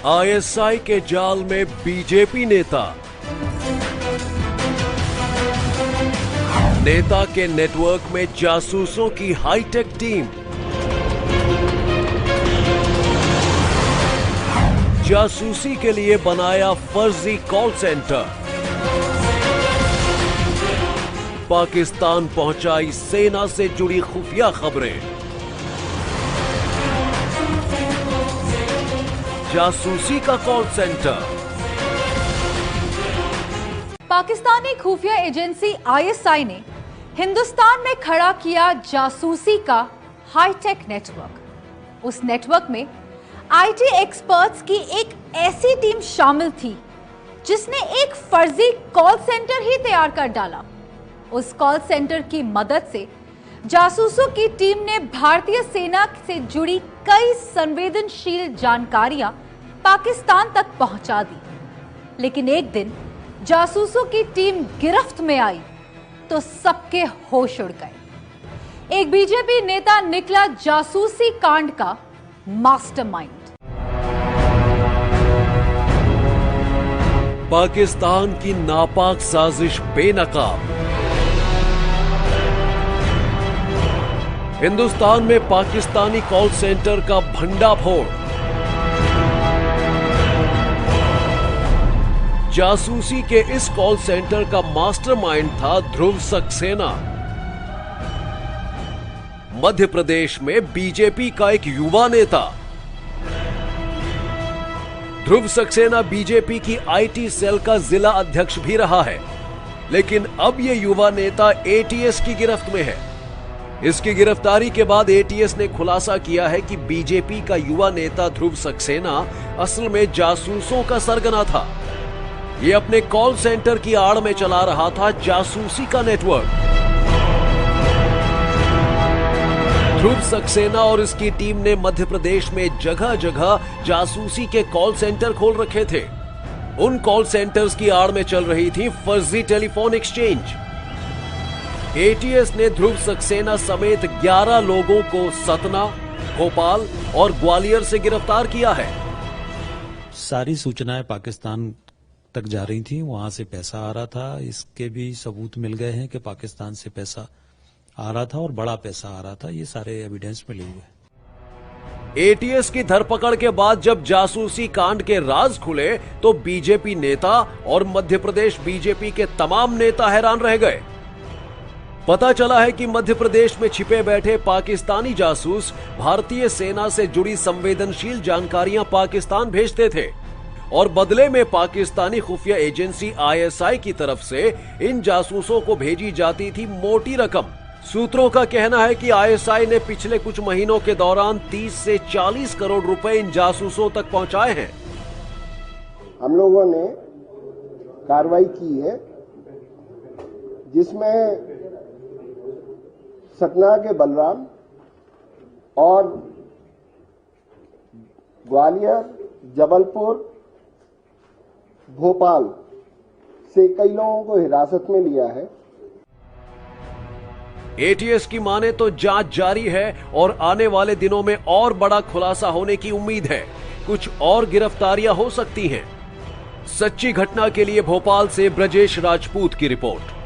ISI के जाल में बीजेपी नेता के नेटवर्क में जासूसों की हाईटेक टीम, जासूसी के लिए बनाया फर्जी कॉल सेंटर, पाकिस्तान पहुंचाई सेना से जुड़ी खुफिया खबरें, जासूसी का कॉल सेंटर। पाकिस्तानी खुफिया एजेंसी आईएसआई ने हिंदुस्तान में खड़ा किया जासूसी का हाईटेक नेटवर्क। उस नेटवर्क में आईटी एक्सपर्ट्स की एक ऐसी टीम शामिल थी जिसने एक फर्जी कॉल सेंटर ही तैयार कर डाला। उस कॉल सेंटर की मदद से जासूसों की टीम ने भारतीय सेना से जुड़ी कई संवेदनशील जानकारियां पाकिस्तान तक पहुंचा दी। लेकिन एक दिन जासूसों की टीम गिरफ्त में आई तो सबके होश उड़ गए। एक बीजेपी नेता निकला जासूसी कांड का मास्टरमाइंड। पाकिस्तान की नापाक साजिश बेनकाब। हिंदुस्तान में पाकिस्तानी कॉल सेंटर का भंडाफोड़। जासूसी के इस कॉल सेंटर का मास्टरमाइंड था ध्रुव सक्सेना। मध्य प्रदेश में बीजेपी का एक युवा नेता। ध्रुव सक्सेना बीजेपी की आईटी सेल का जिला अध्यक्ष भी रहा है, लेकिन अब यह युवा नेता एटीएस की गिरफ्त में है। इसकी गिरफ्तारी के बाद एटीएस ने खुलासा किया है कि बीजेपी का युवा नेता ध्रुव सक्सेना असल में जासूसों का सरगना था। ये अपने कॉल सेंटर की आड़ में चला रहा था जासूसी का नेटवर्क। ध्रुव सक्सेना और इसकी टीम ने मध्य प्रदेश में जगह जगह जासूसी के कॉल सेंटर खोल रखे थे। उन कॉल सेंटर्स की आड़ में चल रही थी फर्जी टेलीफोन एक्सचेंज। एटीएस ने ध्रुव सक्सेना समेत 11 लोगों को सतना, भोपाल और ग्वालियर से गिरफ्तार किया है। सारी सूचनाएं पाकिस्तान तक जा रही थी, वहां से पैसा आ रहा था। इसके भी सबूत मिल गए हैं कि पाकिस्तान से पैसा आ रहा था और बड़ा पैसा आ रहा था। ये सारे एविडेंस मिले हुए। एटीएस की धरपकड़ के बाद जब जासूसी कांड के राज खुले तो बीजेपी नेता और मध्य प्रदेश बीजेपी के तमाम नेता हैरान रह गए। पता चला है कि मध्य प्रदेश में छिपे बैठे पाकिस्तानी जासूस भारतीय सेना से जुड़ी संवेदनशील जानकारियां पाकिस्तान भेजते थे और बदले में पाकिस्तानी खुफिया एजेंसी आईएसआई की तरफ से इन जासूसों को भेजी जाती थी मोटी रकम। सूत्रों का कहना है कि आईएसआई ने पिछले कुछ महीनों के दौरान 30 से 40 करोड़ रुपए इन जासूसों तक पहुंचाए हैं। हम लोगों ने कार्रवाई की है जिसमें सतना के बलराम और ग्वालियर, जबलपुर, भोपाल से कई लोगों को हिरासत में लिया है। एटीएस की माने तो जांच जारी है और आने वाले दिनों में और बड़ा खुलासा होने की उम्मीद है। कुछ और गिरफ्तारियां हो सकती हैं। सच्ची घटना के लिए भोपाल से ब्रजेश राजपूत की रिपोर्ट।